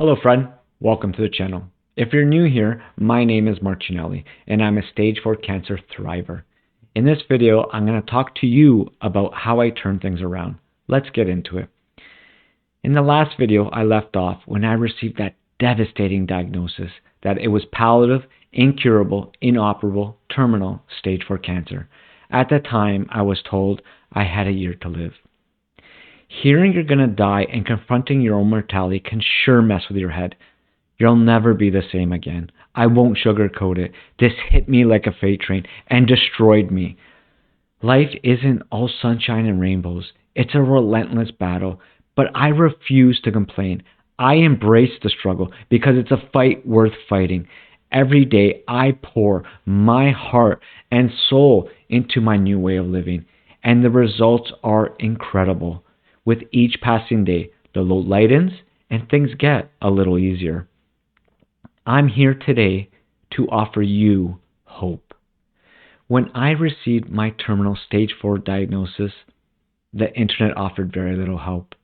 Hello friend, welcome to the channel. If you're new here, my name is Marc Chianelli and I'm a stage 4 cancer thriver. In this video, I'm going to talk to you about how I turn things around. Let's get into it. In the last video, I left off when I received that devastating diagnosis that it was palliative, incurable, inoperable, terminal stage 4 cancer. At the time, I was told I had a year to live. Hearing you're going to die and confronting your own mortality can sure mess with your head. You'll never be the same again. I won't sugarcoat it. This hit me like a freight train and destroyed me. Life isn't all sunshine and rainbows. It's a relentless battle, but I refuse to complain. I embrace the struggle because it's a fight worth fighting. Every day I pour my heart and soul into my new way of living, and the results are incredible. With each passing day, the load lightens and things get a little easier. I'm here today to offer you hope. When I received my terminal stage 4 diagnosis, the internet offered very little help.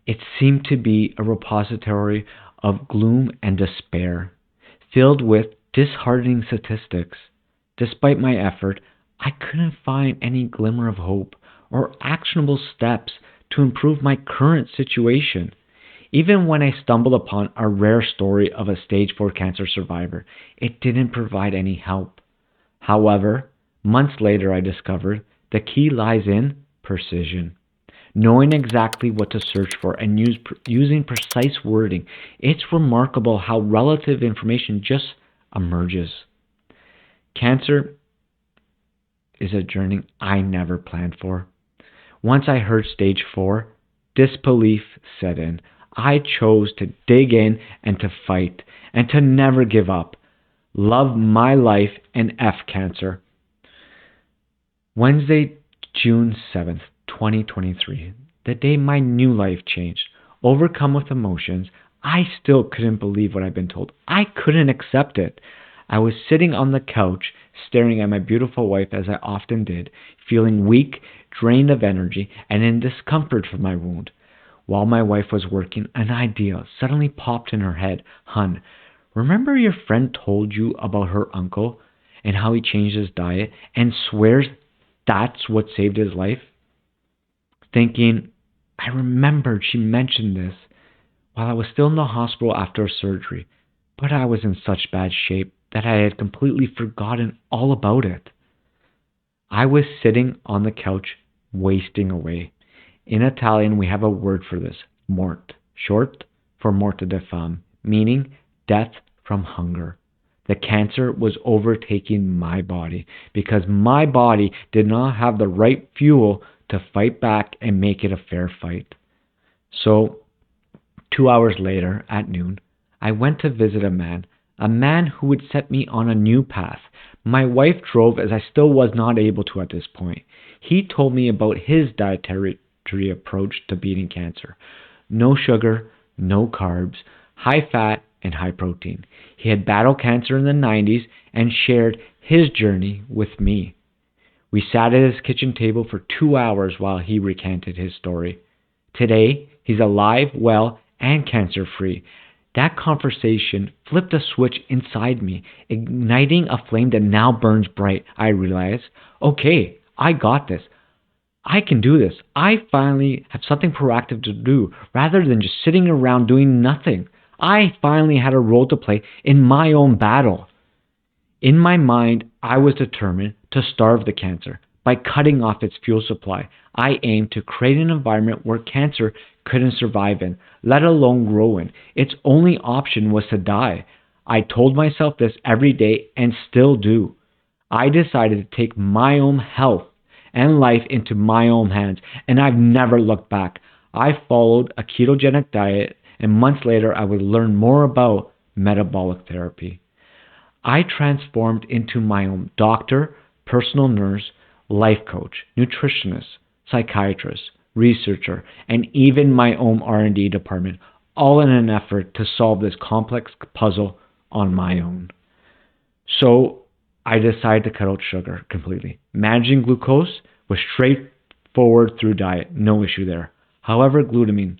It seemed to be a repository of gloom and despair, filled with disheartening statistics. Despite my effort, I couldn't find any glimmer of hope or actionable steps to improve my current situation. Even when I stumbled upon a rare story of a stage 4 cancer survivor, it didn't provide any help. However, months later I discovered the key lies in precision. Knowing exactly what to search for and using precise wording, it's remarkable how relative information just emerges. Cancer is a journey I never planned for. Once I heard stage 4, disbelief set in. I chose to dig in and to fight and to never give up. Love my life and F cancer. Wednesday, June 7th, 2023, the day my new life changed. Overcome with emotions, I still couldn't believe what I'd been told. I couldn't accept it. I was sitting on the couch, staring at my beautiful wife as I often did, feeling weak, drained of energy, and in discomfort from my wound. While my wife was working, an idea suddenly popped in her head. Hun, remember your friend told you about her uncle and how he changed his diet and swears that's what saved his life? Thinking, I remembered she mentioned this while I was still in the hospital after a surgery, but I was in such bad shape that I had completely forgotten all about it. I was sitting on the couch, wasting away. In Italian, we have a word for this, mort, short for morte de fame, meaning death from hunger. The cancer was overtaking my body because my body did not have the right fuel to fight back and make it a fair fight. So, 2 hours later, at noon, I went to visit a man who would set me on a new path. My wife drove as I still was not able to at this point. He told me about his dietary approach to beating cancer. No sugar, no carbs, high fat, and high protein. He had battled cancer in the 90s and shared his journey with me. We sat at his kitchen table for 2 hours while he recanted his story. Today, he's alive, well, and cancer-free. That conversation flipped a switch inside me, igniting a flame that now burns bright. I realized, okay, I got this. I can do this. I finally have something proactive to do rather than just sitting around doing nothing. I finally had a role to play in my own battle. In my mind, I was determined to starve the cancer. By cutting off its fuel supply, I aimed to create an environment where cancer couldn't survive in, let alone grow in. Its only option was to die. I told myself this every day and still do. I decided to take my own health and life into my own hands, and I've never looked back. I followed a ketogenic diet, and months later I would learn more about metabolic therapy. I transformed into my own doctor, personal nurse, life coach, nutritionist, psychiatrist, researcher, and even my own R&D department, all in an effort to solve this complex puzzle on my own. So I decided to cut out sugar completely. Managing glucose was straightforward through diet, no issue there. However, glutamine,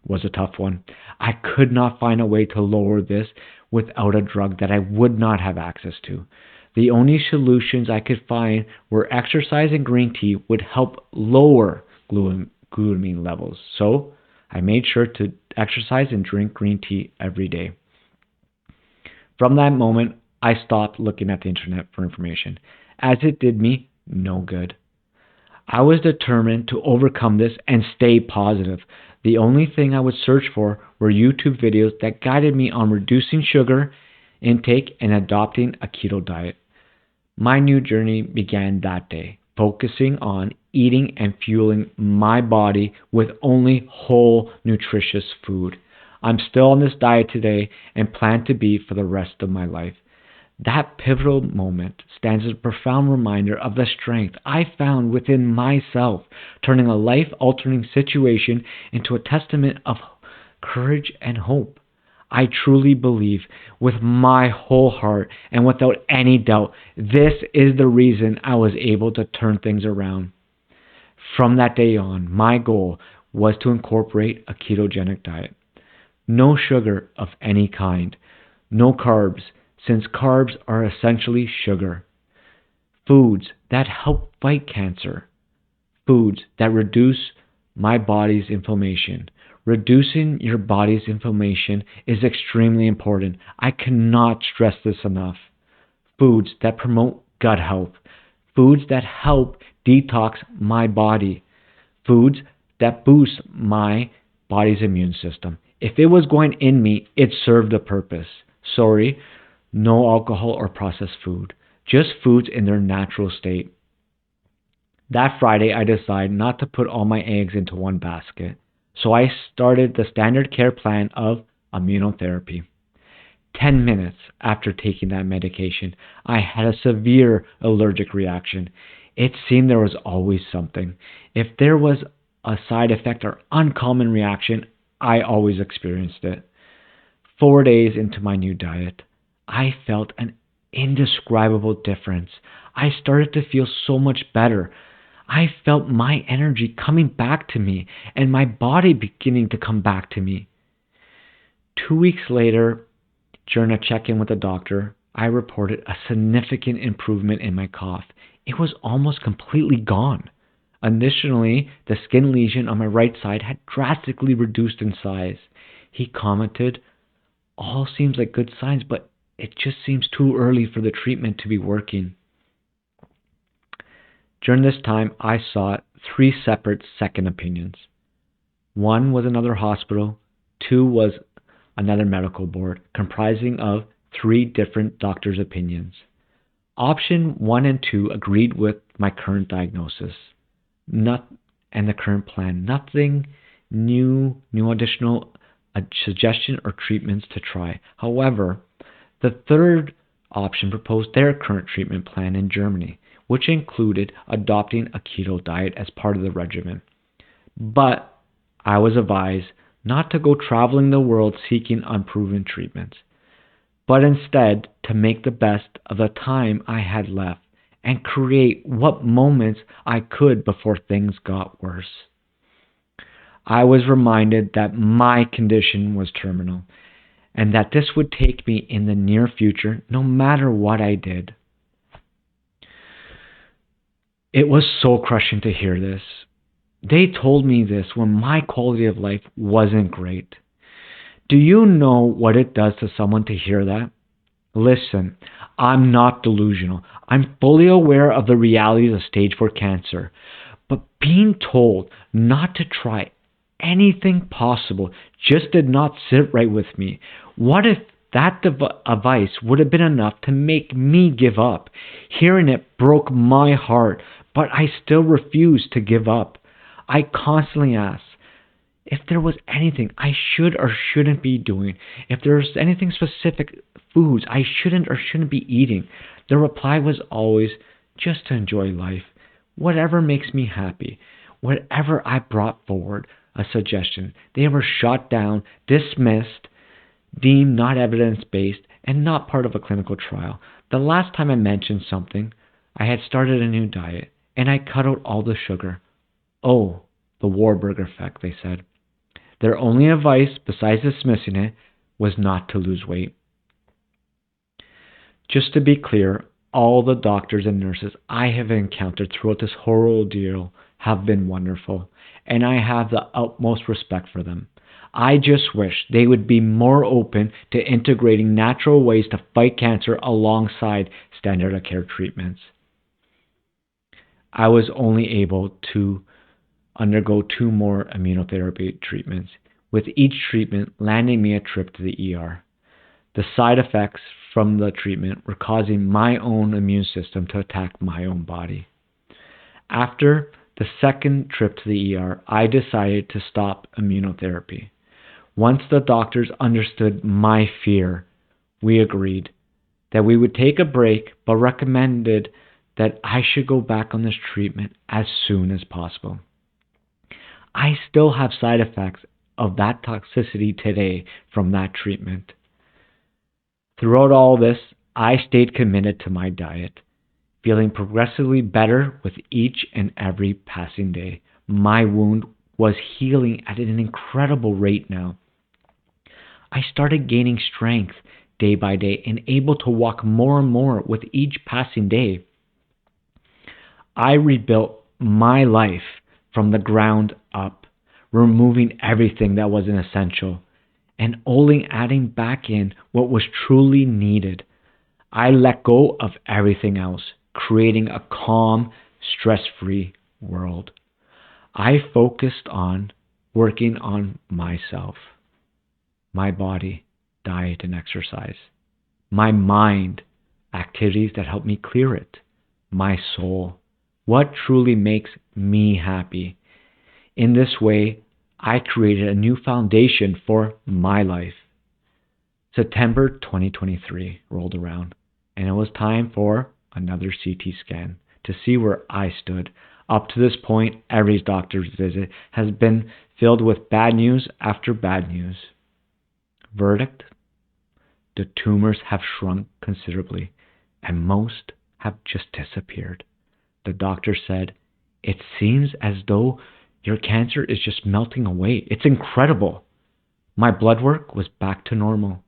was a tough one. I could not find a way to lower this without a drug that I would not have access to. The only solutions I could find were exercise and green tea would help lower glutamine levels. So I made sure to exercise and drink green tea every day. From that moment, I stopped looking at the internet for information, as it did me no good. I was determined to overcome this and stay positive. The only thing I would search for were YouTube videos that guided me on reducing sugar intake and adopting a keto diet. My new journey began that day, focusing on eating and fueling my body with only whole, nutritious food. I'm still on this diet today and plan to be for the rest of my life. That pivotal moment stands as a profound reminder of the strength I found within myself, turning a life-altering situation into a testament of courage and hope. I truly believe with my whole heart and without any doubt, this is the reason I was able to turn things around. From that day on, my goal was to incorporate a ketogenic diet. No sugar of any kind, no carbs, since carbs are essentially sugar. Foods that help fight cancer. Foods that reduce my body's inflammation. Reducing your body's inflammation is extremely important. I cannot stress this enough. Foods that promote gut health. Foods that help detox my body. Foods that boost my body's immune system. If it was going in me, it served a purpose. Sorry, no alcohol or processed food. Just foods in their natural state. That Friday, I decided not to put all my eggs into one basket. So I started the standard care plan of immunotherapy. 10 minutes after taking that medication, I had a severe allergic reaction. It seemed there was always something. If there was a side effect or uncommon reaction, I always experienced it. 4 days into my new diet, I felt an indescribable difference. I started to feel so much better. I felt my energy coming back to me and my body beginning to come back to me. 2 weeks later, during a check-in with the doctor, I reported a significant improvement in my cough. It was almost completely gone. Additionally, the skin lesion on my right side had drastically reduced in size. He commented, "All seems like good signs, but it just seems too early for the treatment to be working." During this time, I sought 3 separate second opinions. 1 was another hospital, 2 was another medical board, comprising of 3 different doctors' opinions. Option 1 and 2 agreed with my current diagnosis and the current plan. Nothing new additional suggestion or treatments to try. However, the third option proposed their current treatment plan in Germany, which included adopting a keto diet as part of the regimen. But I was advised not to go traveling the world seeking unproven treatments, but instead to make the best of the time I had left and create what moments I could before things got worse. I was reminded that my condition was terminal and that this would take me in the near future no matter what I did. It was soul crushing to hear this. They told me this when my quality of life wasn't great. Do you know what it does to someone to hear that? Listen, I'm not delusional. I'm fully aware of the realities of stage 4 cancer. But being told not to try anything possible just did not sit right with me. What if that advice would have been enough to make me give up? Hearing it broke my heart, but I still refused to give up. I constantly asked if there was anything I should or shouldn't be doing, if there's anything specific foods I shouldn't or shouldn't be eating. The reply was always just to enjoy life, whatever makes me happy. Whatever I brought forward a suggestion, they were shot down, dismissed, deemed not evidence-based, and not part of a clinical trial. The last time I mentioned something, I had started a new diet, and I cut out all the sugar. Oh, the Warburg effect, they said. Their only advice, besides dismissing it, was not to lose weight. Just to be clear, all the doctors and nurses I have encountered throughout this whole ordeal have been wonderful, and I have the utmost respect for them. I just wish they would be more open to integrating natural ways to fight cancer alongside standard of care treatments. I was only able to undergo 2 more immunotherapy treatments, with each treatment landing me a trip to the ER. The side effects from the treatment were causing my own immune system to attack my own body. After the second trip to the ER, I decided to stop immunotherapy. Once the doctors understood my fear, we agreed that we would take a break, but recommended that I should go back on this treatment as soon as possible. I still have side effects of that toxicity today from that treatment. Throughout all this, I stayed committed to my diet, feeling progressively better with each and every passing day. My wound was healing at an incredible rate now. I started gaining strength day by day and able to walk more and more with each passing day. I rebuilt my life from the ground up, removing everything that wasn't essential and only adding back in what was truly needed. I let go of everything else, creating a calm, stress-free world. I focused on working on myself, my body, diet and exercise, my mind, activities that help me clear it, my soul, what truly makes me happy. In this way, I created a new foundation for my life. September 2023 rolled around, and it was time for another CT scan to see where I stood. Up to this point, every doctor's visit has been filled with bad news after bad news. Verdict: the tumors have shrunk considerably, and most have just disappeared. The doctor said, "It seems as though your cancer is just melting away. It's incredible." My blood work was back to normal.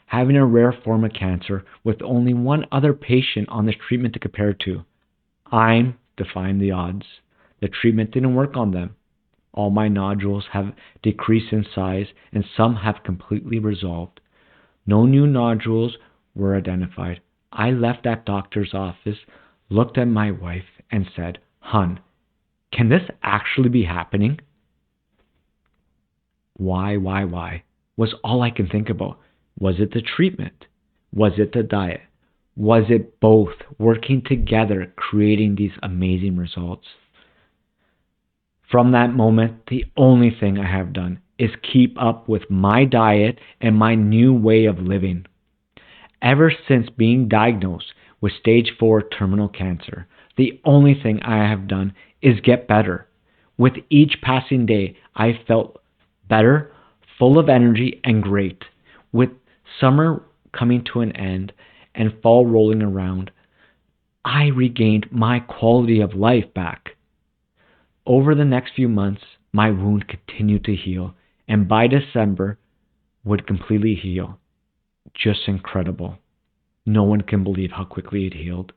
Having a rare form of cancer with only one other patient on this treatment to compare to, I'm defying the odds. The treatment didn't work on them. All my nodules have decreased in size and some have completely resolved. No new nodules were identified. I left that doctor's office, looked at my wife, and said, "Hun, can this actually be happening?" Why was all I can think about. Was it the treatment? Was it the diet? Was it both working together, creating these amazing results? From that moment, the only thing I have done is keep up with my diet and my new way of living. Ever since being diagnosed with stage 4 terminal cancer, the only thing I have done is get better. With each passing day, I felt better, full of energy, and great. With summer coming to an end and fall rolling around, I regained my quality of life back. Over the next few months, my wound continued to heal, and by December would completely heal. Just incredible. No one can believe how quickly it healed.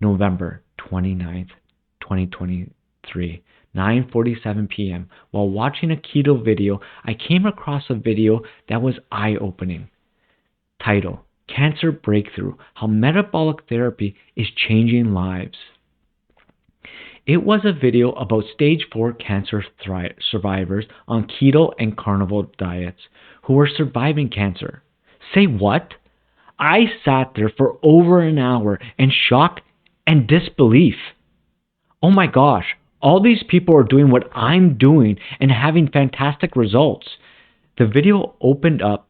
November 29th, 2023, 9:47 p.m. While watching a keto video, I came across a video that was eye-opening. Title: Cancer Breakthrough: How Metabolic Therapy is Changing Lives. It was a video about stage 4 cancer survivors on keto and carnivore diets who were surviving cancer. Say what? I sat there for over an hour in shock and disbelief. Oh my gosh, all these people are doing what I'm doing and having fantastic results. The video opened up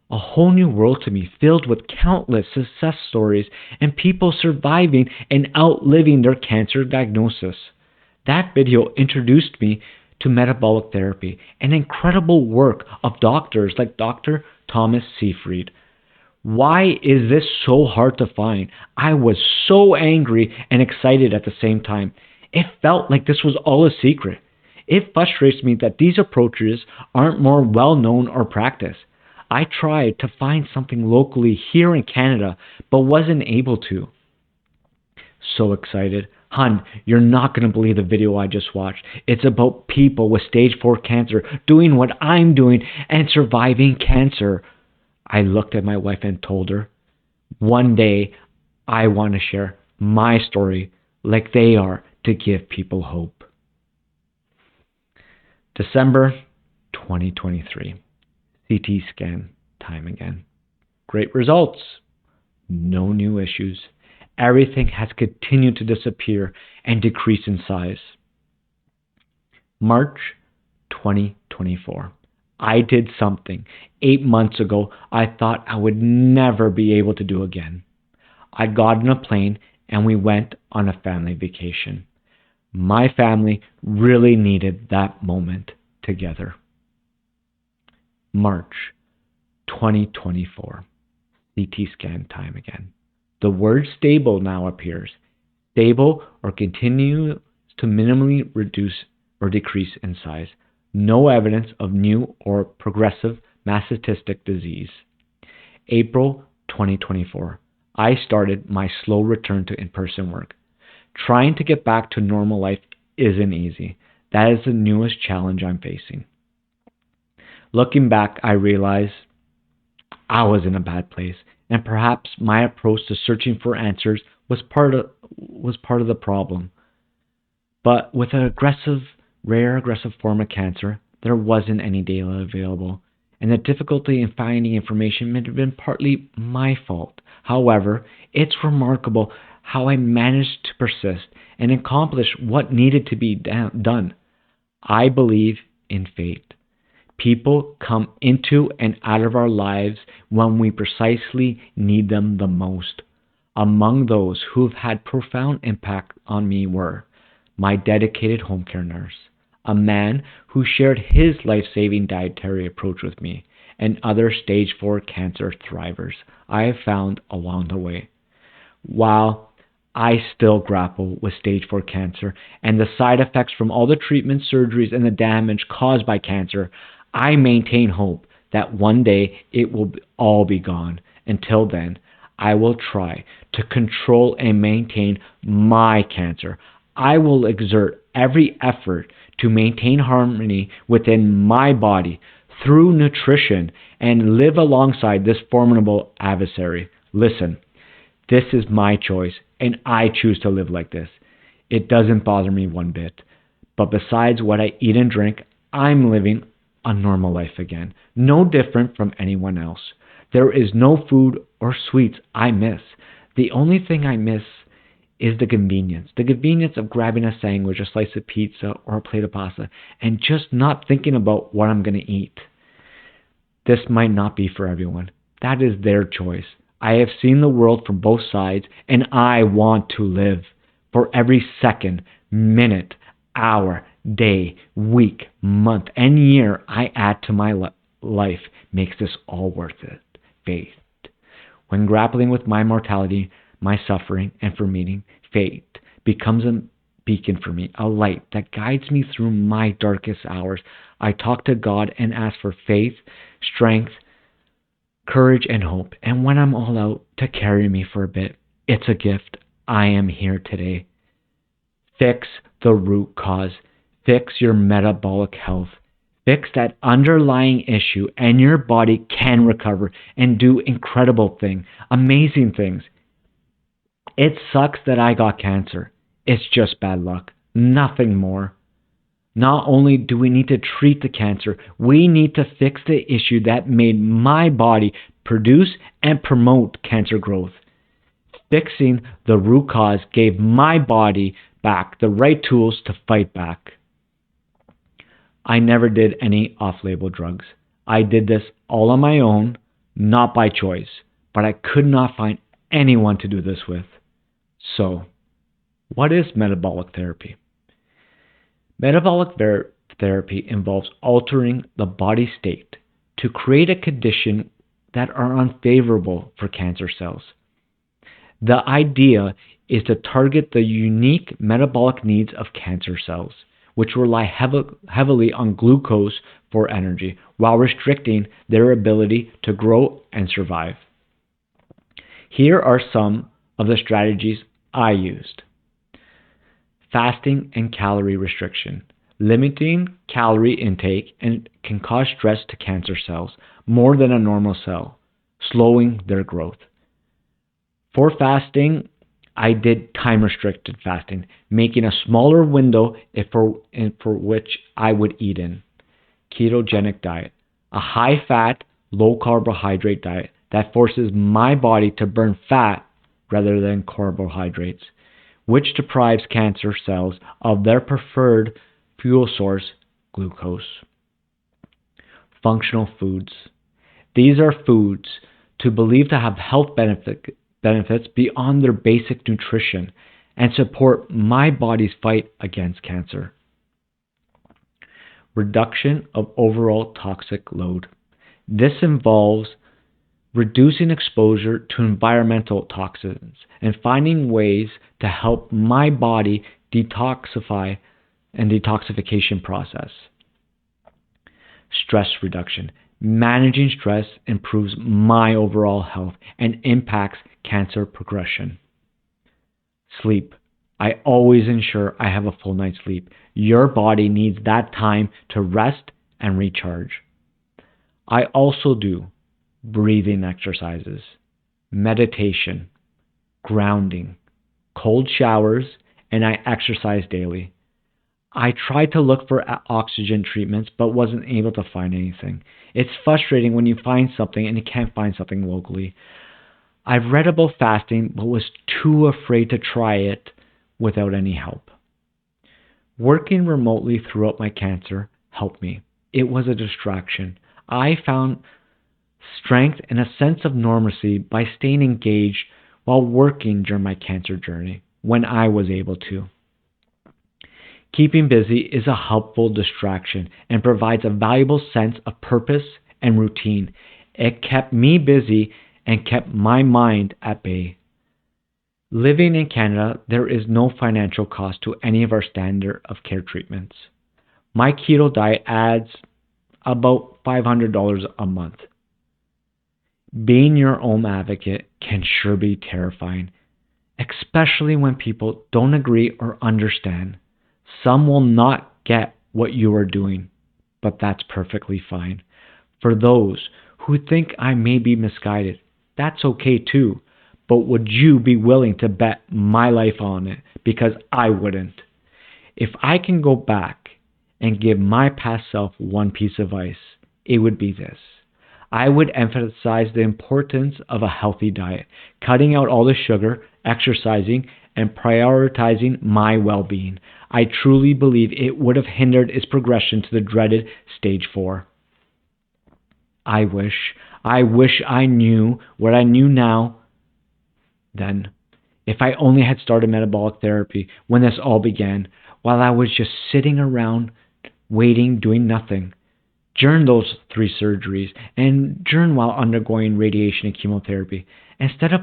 a whole new world to me, filled with countless success stories and people surviving and outliving their cancer diagnosis. That video introduced me to metabolic therapy, an incredible work of doctors like Dr. Thomas Seyfried. Why is this so hard to find? I was so angry and excited at the same time. It felt like this was all a secret. It frustrates me that these approaches aren't more well-known or practiced. I tried to find something locally here in Canada, but wasn't able to. So excited. Hun, you're not going to believe the video I just watched. It's about people with stage 4 cancer doing what I'm doing and surviving cancer. I looked at my wife and told her, one day I want to share my story like they are to give people hope. December 2023. CT scan time again. Great results. No new issues. Everything has continued to disappear and decrease in size. March 2024. I did something 8 months ago I thought I would never be able to do again. I got on a plane and we went on a family vacation. My family really needed that moment together. March 2024. CT scan time again. The word stable now appears. Stable or continues to minimally reduce or decrease in size. No evidence of new or progressive mastocytic disease. April 2024. I started my slow return to in-person work. Trying to get back to normal life isn't easy. That is the newest challenge I'm facing. Looking back, I realized I was in a bad place, and perhaps my approach to searching for answers was part of the problem. But with an rare aggressive form of cancer, there wasn't any data available, and the difficulty in finding information may have been partly my fault. However, it's remarkable how I managed to persist and accomplish what needed to be done. I believe in fate. People come into and out of our lives when we precisely need them the most. Among those who've had profound impact on me were my dedicated home care nurse, a man who shared his life-saving dietary approach with me, and other stage 4 cancer thrivers I have found along the way. While I still grapple with stage 4 cancer and the side effects from all the treatments, surgeries, and the damage caused by cancer, I maintain hope that one day it will all be gone. Until then, I will try to control and maintain my cancer. I will exert every effort to maintain harmony within my body through nutrition and live alongside this formidable adversary. Listen, this is my choice, and I choose to live like this. It doesn't bother me one bit. But besides what I eat and drink, I'm living a normal life again, no different from anyone else. There is no food or sweets I miss. The only thing I miss is the convenience of grabbing a sandwich, a slice of pizza, or a plate of pasta, and just not thinking about what I'm going to eat. This might not be for everyone. That is their choice. I have seen the world from both sides, and I want to live. For every second, minute, hour, day, week, month, and year I add to my life makes this all worth it. Faith. When grappling with my mortality, my suffering, and for meaning, faith becomes a beacon for me, a light that guides me through my darkest hours. I talk to God and ask for faith, strength, courage, and hope. And when I'm all out, to carry me for a bit. It's a gift. I am here today. Fix the root cause. Fix your metabolic health. Fix that underlying issue, and your body can recover and do incredible things, amazing things. It sucks that I got cancer. It's just bad luck. Nothing more. Not only do we need to treat the cancer, we need to fix the issue that made my body produce and promote cancer growth. Fixing the root cause gave my body back the right tools to fight back. I never did any off-label drugs. I did this all on my own, not by choice, but I could not find anyone to do this with. So, what is metabolic therapy? Metabolic therapy involves altering the body state to create a condition that are unfavorable for cancer cells. The idea is to target the unique metabolic needs of cancer cells. which rely heavily on glucose for energy, while restricting their ability to grow and survive. Here are some of the strategies I used. Fasting and calorie restriction. Limiting calorie intake can cause stress to cancer cells more than a normal cell, slowing their growth. For fasting, I did time-restricted fasting, making a smaller window for which I would eat in. Ketogenic diet, a high-fat, low-carbohydrate diet that forces my body to burn fat rather than carbohydrates, which deprives cancer cells of their preferred fuel source, glucose. Functional foods. These are foods believed to have health benefits beyond their basic nutrition and support my body's fight against cancer. Reduction of overall toxic load. This involves reducing exposure to environmental toxins and finding ways to help my body detoxify and detoxification process. Stress reduction. Managing stress improves my overall health and impacts cancer progression. Sleep. I always ensure I have a full night's sleep. Your body needs that time to rest and recharge. I also do breathing exercises, meditation, grounding, cold showers, and I exercise daily. I tried to look for oxygen treatments, but wasn't able to find anything. It's frustrating when you find something and you can't find something locally. I've read about fasting, but was too afraid to try it without any help. Working remotely throughout my cancer helped me. It was a distraction. I found strength and a sense of normalcy by staying engaged while working during my cancer journey when I was able to. Keeping busy is a helpful distraction and provides a valuable sense of purpose and routine. It kept me busy and kept my mind at bay. Living in Canada, there is no financial cost to any of our standard of care treatments. My keto diet adds about $500 a month. Being your own advocate can sure be terrifying, especially when people don't agree or understand. Some will not get what you are doing, but that's perfectly fine. For those who think I may be misguided, that's okay too. But would you be willing to bet my life on it? Because I wouldn't. If I can go back and give my past self one piece of advice, it would be this. I would emphasize the importance of a healthy diet, cutting out all the sugar, exercising, and prioritizing my well-being. I truly believe it would have hindered its progression to the dreaded stage 4. I wish I knew what I knew now then. If I only had started metabolic therapy when this all began, while I was just sitting around, waiting, doing nothing. During those 3 surgeries, and during while undergoing radiation and chemotherapy, instead of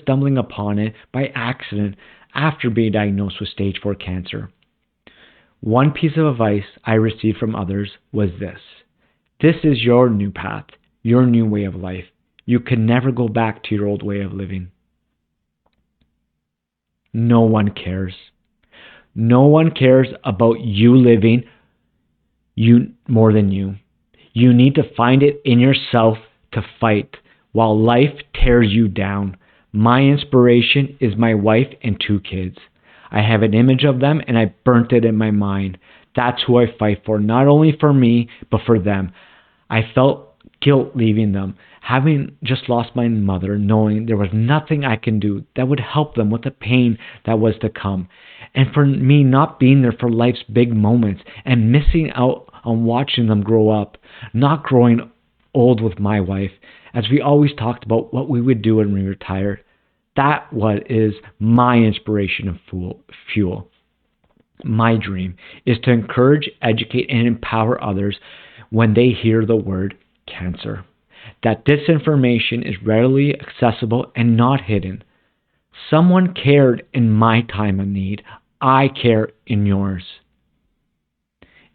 stumbling upon it by accident after being diagnosed with stage 4 cancer. One piece of advice I received from others was this. This is your new path, your new way of life. You can never go back to your old way of living. No one cares. No one cares about you living you more than you. You need to find it in yourself to fight while life tears you down. My inspiration is my wife and 2 kids. I have an image of them and I burnt it in my mind. That's who I fight for, not only for me, but for them. I felt guilt leaving them, having just lost my mother, knowing there was nothing I can do that would help them with the pain that was to come. And for me not being there for life's big moments and missing out on watching them grow up, not growing old with my wife, as we always talked about what we would do when we retired. That what is my inspiration and fuel. My dream is to encourage, educate, and empower others when they hear the word cancer. That this information is readily accessible and not hidden. Someone cared in my time of need. I care in yours.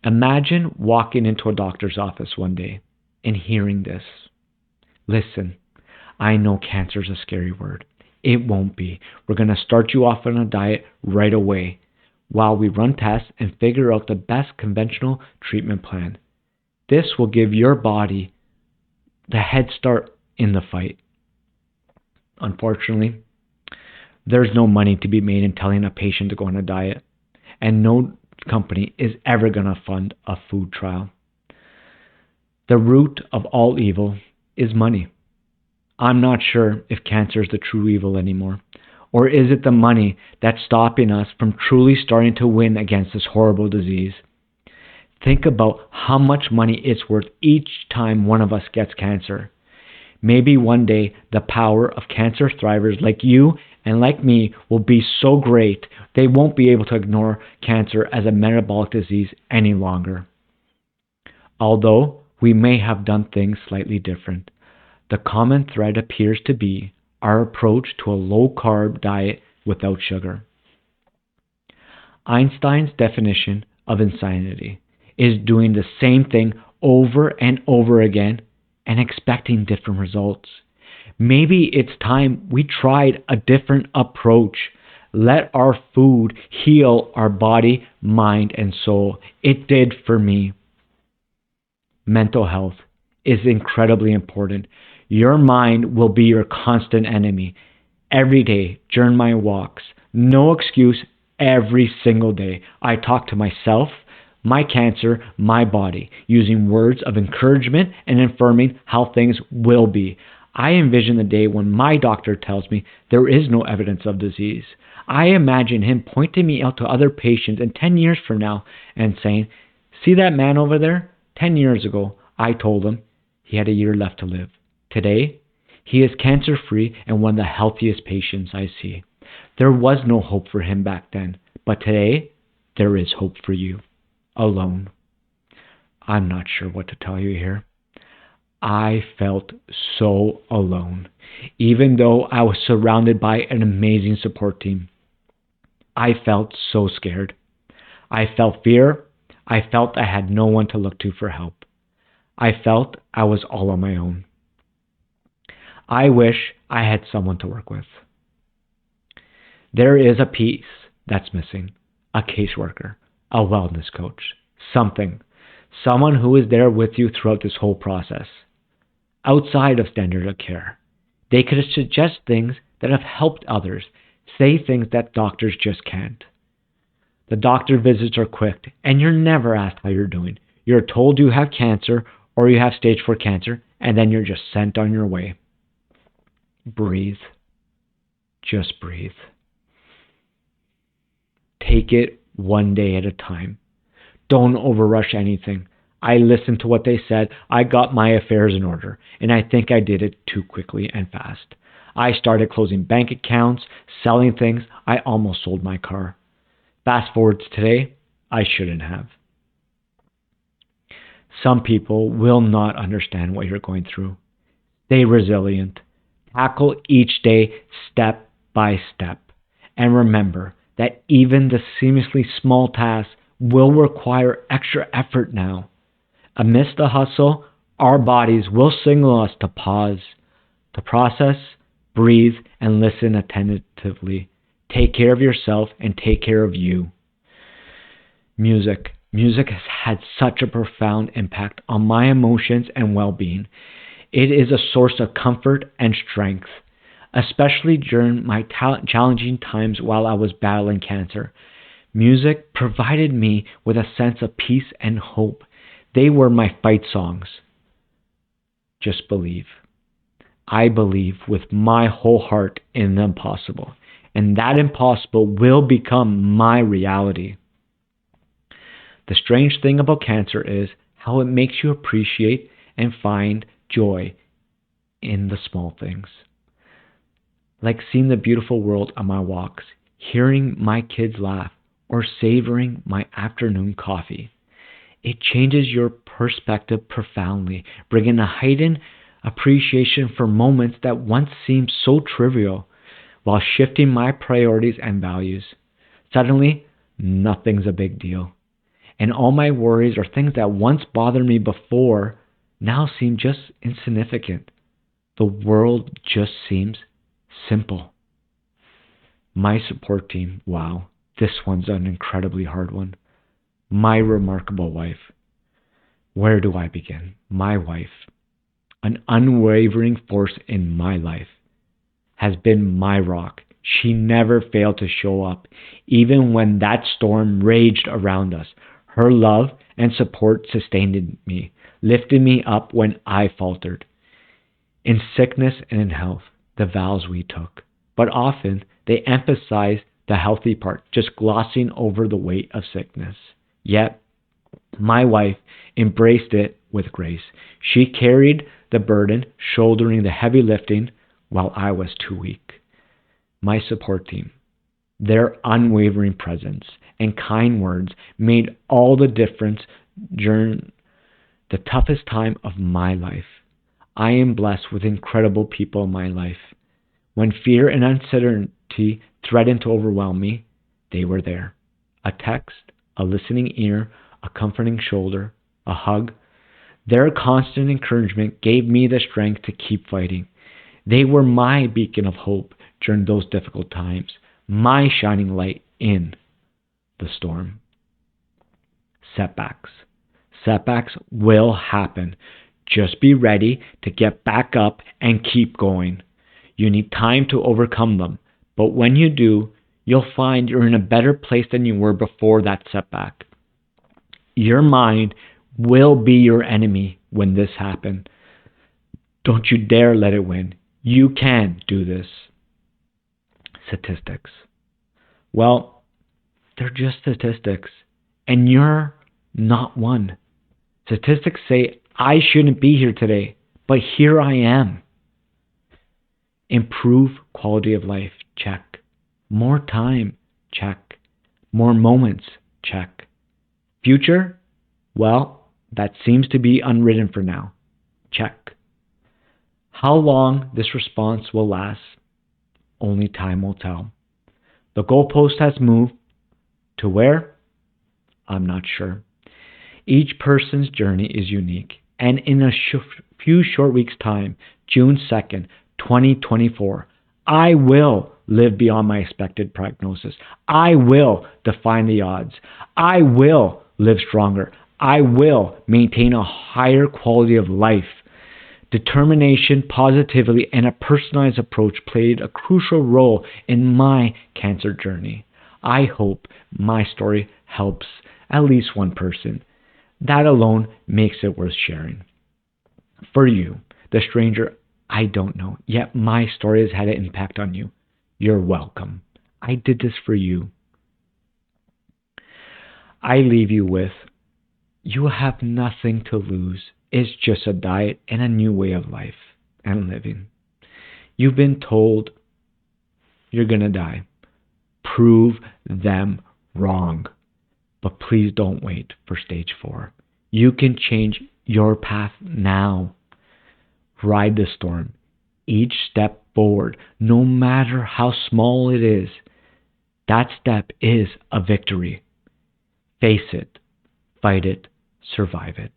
Imagine walking into a doctor's office one day and hearing this. Listen, I know cancer is a scary word. It won't be. We're going to start you off on a diet right away while we run tests and figure out the best conventional treatment plan. This will give your body the head start in the fight. Unfortunately, there's no money to be made in telling a patient to go on a diet, and no company is ever going to fund a food trial. The root of all evil is money. I'm not sure if cancer is the true evil anymore, or is it the money that's stopping us from truly starting to win against this horrible disease? Think about how much money it's worth each time one of us gets cancer. Maybe one day the power of cancerthrivers like you and like me will be so great they won't be able to ignore cancer as a metabolic disease any longer. Although we may have done things slightly different, the common thread appears to be our approach to a low-carb diet without sugar. Einstein's definition of insanity is doing the same thing over and over again and expecting different results. Maybe it's time we tried a different approach. Let our food heal our body, mind, and soul. It did for me. Mental health is incredibly important. Your mind will be your constant enemy. Every day, during my walks, no excuse, every single day, I talk to myself, my cancer, my body, using words of encouragement and affirming how things will be. I envision the day when my doctor tells me there is no evidence of disease. I imagine him pointing me out to other patients in 10 years from now and saying, see that man over there? 10 years ago, I told him he had a year left to live. Today, he is cancer-free and one of the healthiest patients I see. There was no hope for him back then, but today, there is hope for you. Alone. I'm not sure what to tell you here. I felt so alone, even though I was surrounded by an amazing support team. I felt so scared. I felt fear. I felt I had no one to look to for help. I felt I was all on my own. I wish I had someone to work with. There is a piece that's missing, a caseworker, a wellness coach, someone who is there with you throughout this whole process. Outside of standard of care, they could suggest things that have helped others, say things that doctors just can't. The doctor visits are quick, and you're never asked how you're doing. You're told you have cancer or you have stage 4 cancer, and then you're just sent on your way. Breathe. Just breathe. Take it one day at a time. Don't overrush anything. I listened to what they said. I got my affairs in order, and I think I did it too quickly and fast. I started closing bank accounts, selling things. I almost sold my car. Fast forward to today, I shouldn't have. Some people will not understand what you're going through. Stay resilient. Tackle each day step by step. And remember that even the seemingly small tasks will require extra effort now. Amidst the hustle, our bodies will signal us to pause, to process, breathe, and listen attentively. Take care of yourself and take care of you. Music has had such a profound impact on my emotions and well-being. It is a source of comfort and strength, especially during my challenging times while I was battling cancer. Music provided me with a sense of peace and hope. They were my fight songs. Just believe. I believe with my whole heart in the impossible, and that impossible will become my reality. The strange thing about cancer is how it makes you appreciate and find joy in the small things. Like seeing the beautiful world on my walks, hearing my kids laugh, or savoring my afternoon coffee. It changes your perspective profoundly, bringing a heightened appreciation for moments that once seemed so trivial, while shifting my priorities and values. Suddenly, nothing's a big deal. And all my worries or things that once bothered me before now seem just insignificant. The world just seems simple. My support team, wow, this one's an incredibly hard one. My remarkable wife. Where do I begin? My wife, an unwavering force in my life, has been my rock. She never failed to show up, even when that storm raged around us. Her love and support sustained me, lifted me up when I faltered. In sickness and in health, the vows we took. But often, they emphasize the healthy part, just glossing over the weight of sickness. Yet, my wife embraced it with grace. She carried the burden, shouldering the heavy lifting, while I was too weak. My support team, their unwavering presence and kind words made all the difference during the toughest time of my life. I am blessed with incredible people in my life. When fear and uncertainty threatened to overwhelm me, they were there. A text, a listening ear, a comforting shoulder, a hug. Their constant encouragement gave me the strength to keep fighting. They were my beacon of hope during those difficult times, my shining light in the storm. Setbacks. Setbacks will happen. Just be ready to get back up and keep going. You need time to overcome them, but when you do, you'll find you're in a better place than you were before that setback. Your mind will be your enemy when this happens. Don't you dare let it win. You can do this. Statistics. Well, they're just statistics, and you're not one. Statistics say, I shouldn't be here today, but here I am. Improve quality of life, check. More time, check. More moments, check. Future? Well, that seems to be unwritten for now. Check. How long this response will last, only time will tell. The goalpost has moved. To where? I'm not sure. Each person's journey is unique, and in a few short weeks' time, June 2nd, 2024, I will live beyond my expected prognosis. I will defy the odds. I will live stronger. I will maintain a higher quality of life. Determination, positivity, and a personalized approach played a crucial role in my cancer journey. I hope my story helps at least one person. That alone makes it worth sharing. For you, the stranger I don't know, yet my story has had an impact on you. You're welcome. I did this for you. I leave you with, you have nothing to lose. It's just a diet and a new way of life and living. You've been told you're going to die. Prove them wrong. But please don't wait for stage 4. You can change your path now. Ride the storm. Each step forward, no matter how small it is, that step is a victory. Face it, fight it, survive it.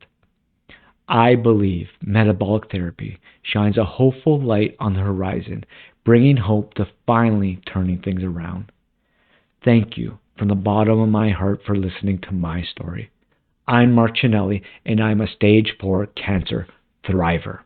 I believe metabolic therapy shines a hopeful light on the horizon, bringing hope to finally turning things around. Thank you from the bottom of my heart for listening to my story. I'm Marc Chianelli, and I'm a stage 4 cancer thriver.